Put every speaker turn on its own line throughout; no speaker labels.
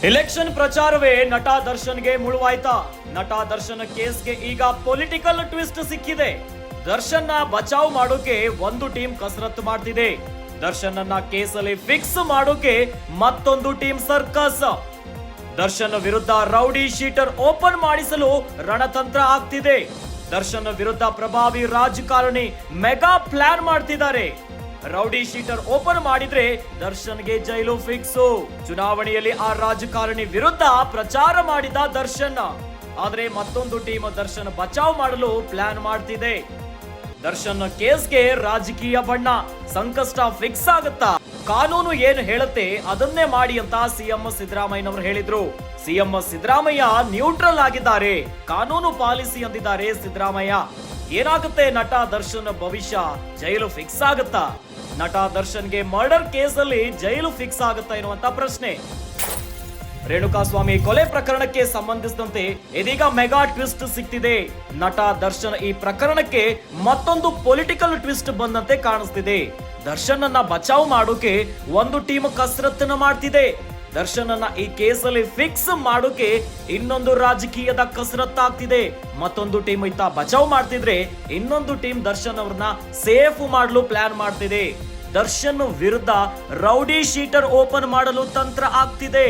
Election ಪ್ರಚಾರವೇ ನಟ ದರ್ಶನ್ಗೆ ಮುಳುವಾಯ್ತಾ? ನಟ ದರ್ಶನ್ ಕೇಸ್ಗೆ ಈಗ ಪೊಲಿಟಿಕಲ್ ಟ್ವಿಸ್ಟ್ ಸಿಕ್ಕಿದೆ. ದರ್ಶನ್ನ ಬಚಾವ್ ಮಾಡೋಕೆ ಒಂದು ಟೀಮ್ ಕಸರತ್ತು ಮಾಡ್ತಿದೆ. ದರ್ಶನ್ ಅನ್ನ ಕೇಸಲ್ಲಿ ಫಿಕ್ಸ್ ಮಾಡೋಕೆ ಮತ್ತೊಂದು ಟೀಮ್ ಸರ್ಕಸ್. ದರ್ಶನ್ ವಿರುದ್ಧ ರೌಡಿ ಶೀಟರ್ ಓಪನ್ ಮಾಡಿಸಲು ರಣತಂತ್ರ ಆಗ್ತಿದೆ. ದರ್ಶನ್ ವಿರುದ್ಧ ಪ್ರಭಾವಿ ರಾಜಕಾರಣಿ ಮೆಗಾ ಪ್ಲಾನ್ ಮಾಡ್ತಿದ್ದಾರೆ. ರೌಡಿ ಶೀಟರ್ ಓಪನ್ ಮಾಡಿದ್ರೆ ದರ್ಶನ್ಗೆ ಜೈಲು ಫಿಕ್ಸು. ಚುನಾವಣೆಯಲ್ಲಿ ಆ ರಾಜಕಾರಣಿ ವಿರುದ್ಧ ಪ್ರಚಾರ ಮಾಡಿದ ದರ್ಶನ್, ಆದ್ರೆ ಮತ್ತೊಂದು ಟೀಮ್ ದರ್ಶನ್ ಬಚಾವ್ ಮಾಡಲು ಪ್ಲಾನ್ ಮಾಡ್ತಿದೆ. ದರ್ಶನ್ ಕೇಸ್ಗೆ ರಾಜಕೀಯ ಬಣ್ಣ, ಸಂಕಷ್ಟ ಫಿಕ್ಸ್ ಆಗುತ್ತಾ? ಕಾನೂನು ಏನು ಹೇಳುತ್ತೆ ಅದನ್ನೇ ಮಾಡಿ ಅಂತ ಸಿಎಂ ಸಿದ್ದರಾಮಯ್ಯನವರು ಹೇಳಿದ್ರು. ಸಿಎಂ ಸಿದ್ದರಾಮಯ್ಯ ನ್ಯೂಟ್ರಲ್ ಆಗಿದ್ದಾರೆ, ಕಾನೂನು ಪಾಲಿಸಿ ಅಂದಿದ್ದಾರೆ ಸಿದ್ದರಾಮಯ್ಯ. ಏನಾಗುತ್ತೆ ನಟ ದರ್ಶನ್ ಭವಿಷ್ಯ? ಜೈಲು ಫಿಕ್ಸ್ ಆಗುತ್ತಾ? ನಟ ದರ್ಶನ್ಗೆ ಮರ್ಡರ್ ಕೇಸಲ್ಲಿ ಜೈಲು ಫಿಕ್ಸ್ ಆಗುತ್ತಾ ಎನ್ನುವಂತ ಪ್ರಶ್ನೆ. ರೇಣುಕಾಸ್ವಾಮಿ ಕೊಲೆ ಪ್ರಕರಣಕ್ಕೆ ಸಂಬಂಧಿಸಿದಂತೆ ಇದೀಗ ಮೆಗಾ ಟ್ವಿಸ್ಟ್ ಸಿಕ್ತಿದೆ. ನಟ ದರ್ಶನ್ ಈ ಪ್ರಕರಣಕ್ಕೆ ಮತ್ತೊಂದು ಪೊಲಿಟಿಕಲ್ ಟ್ವಿಸ್ಟ್ ಬಂದಂತೆ ಕಾಣಿಸ್ತಿದೆ. ದರ್ಶನ್ ಅನ್ನ ಬಚಾವ್ ಮಾಡೋಕೆ ಒಂದು ಟೀಮ್ ಕಸರತ್ತನ್ನ ಮಾಡ್ತಿದೆ. ದರ್ಶನ್ ಅನ್ನ ಈ ಕೇಸಲ್ಲಿ ಫಿಕ್ಸ್ ಮಾಡೋಕೆ ಇನ್ನೊಂದು ರಾಜಕೀಯದ ಕಸರತ್ತಾಗ್ತಿದೆ. ಮತ್ತೊಂದು ಟೀಮ್ ಇತ್ತ ಬಚಾವ್ ಮಾಡ್ತಿದ್ರೆ ಇನ್ನೊಂದು ಟೀಮ್ ದರ್ಶನ್ ಅವ್ರನ್ನ ಸೇಫ್ ಮಾಡಲು ಪ್ಲಾನ್ ಮಾಡ್ತಿದೆ. ದರ್ಶನ್ ವಿರುದ್ಧ ರೌಡಿ ಶೀಟರ್ ಓಪನ್ ಮಾಡಲು ತಂತ್ರ ಆಗ್ತಿದೆ.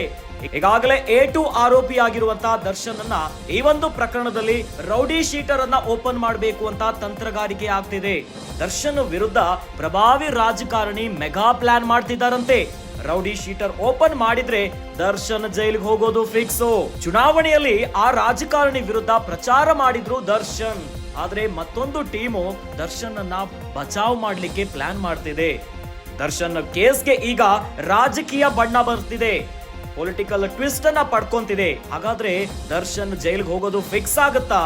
ಈಗಾಗಲೇ A2 ಆರೋಪಿ ಆಗಿರುವಂತಹ ದರ್ಶನ್ ಅನ್ನ ಈ ಒಂದು ಪ್ರಕರಣದಲ್ಲಿ ರೌಡಿ ಶೀಟರ್ ಅನ್ನ ಓಪನ್ ಮಾಡಬೇಕು ಅಂತ ತಂತ್ರಗಾರಿಕೆ ಆಗ್ತಿದೆ. ದರ್ಶನ್ ವಿರುದ್ಧ ಪ್ರಭಾವಿ ರಾಜಕಾರಣಿ ಮೆಗಾ ಪ್ಲಾನ್ ಮಾಡ್ತಿದ್ದಾರಂತೆ. ರೌಡಿ ಶೀಟರ್ ಓಪನ್ ಮಾಡಿದ್ರೆ ದರ್ಶನ್ ಜೈಲಿಗೆ ಹೋಗೋದು ಫಿಕ್ಸು. ಚುನಾವಣೆಯಲ್ಲಿ ಆ ರಾಜಕಾರಣಿ ವಿರುದ್ಧ ಪ್ರಚಾರ ಮಾಡಿದ್ರು ದರ್ಶನ್, ಆದ್ರೆ ಮತ್ತೊಂದು ಟೀಮು ದರ್ಶನ್ ಅನ್ನ ಬಚಾವ್ ಮಾಡ್ಲಿಕ್ಕೆ ಪ್ಲಾನ್ ಮಾಡ್ತಿದೆ. ದರ್ಶನ್ ಕೇಸ್ಗೆ ಈಗ ರಾಜಕೀಯ ಬಣ್ಣ ಬರ್ತಿದೆ, ಪೊಲಿಟಿಕಲ್ ಟ್ವಿಸ್ಟ್ ಅನ್ನ ಪಡ್ಕೊಂತಿದೆ. ಹಾಗಾದ್ರೆ ದರ್ಶನ್ ಜೈಲಿಗೆ ಹೋಗೋದು ಫಿಕ್ಸ್ ಆಗುತ್ತಾ?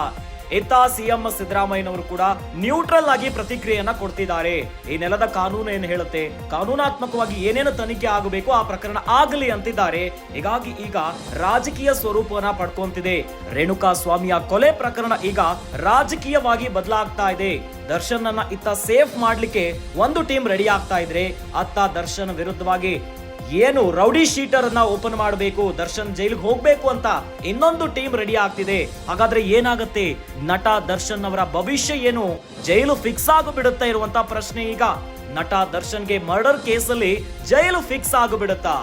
ಇತ್ತ ಸಿಎಂ ಸಿದ್ದರಾಮಯ್ಯನವರು ಕೂಡ ನ್ಯೂಟ್ರಲ್ ಆಗಿ ಪ್ರತಿಕ್ರಿಯೆಯನ್ನ ಕೊಡ್ತಿದ್ದಾರೆ. ಈ ನೆಲದ ಕಾನೂನು ಏನು ಹೇಳುತ್ತೆ, ಕಾನೂನಾತ್ಮಕವಾಗಿ ಏನೇನು ತನಿಖೆ ಆಗಬೇಕು ಆ ಪ್ರಕರಣ ಆಗಲಿ ಅಂತಿದ್ದಾರೆ. ಹೀಗಾಗಿ ಈಗ ರಾಜಕೀಯ ಸ್ವರೂಪವನ್ನ ಪಡ್ಕೊಂತಿದೆ. ರೇಣುಕಾಸ್ವಾಮಿಯ ಕೊಲೆ ಪ್ರಕರಣ ಈಗ ರಾಜಕೀಯವಾಗಿ ಬದಲಾಗ್ತಾ ಇದೆ. ದರ್ಶನ್ ಅನ್ನ ಇತ್ತ ಸೇಫ್ ಮಾಡ್ಲಿಕ್ಕೆ ಒಂದು ಟೀಮ್ ರೆಡಿ ಆಗ್ತಾ ಇದ್ರೆ, ಅತ್ತ ದರ್ಶನ್ ವಿರುದ್ಧವಾಗಿ ಏನು ರೌಡಿ ಶೀಟರ್ ಅನ್ನ ಓಪನ್ ಮಾಡಬೇಕು, ದರ್ಶನ್ ಜೈಲಿಗೆ ಹೋಗ್ಬೇಕು ಅಂತ ಇನ್ನೊಂದು ಟೀಮ್ ರೆಡಿ ಆಗ್ತಿದೆ. ಹಾಗಾದ್ರೆ ಏನಾಗುತ್ತೆ? ನಟ ದರ್ಶನ್ ಅವರ ಭವಿಷ್ಯ ಏನು? ಜೈಲು ಫಿಕ್ಸ್ ಆಗಿಬಿಡುತ್ತಾ ಇರುವಂತ ಪ್ರಶ್ನೆ ಈಗ. ನಟ ದರ್ಶನ್ಗೆ ಮರ್ಡರ್ ಕೇಸಲ್ಲಿ ಜೈಲು ಫಿಕ್ಸ್ ಆಗಿಬಿಡುತ್ತಾ?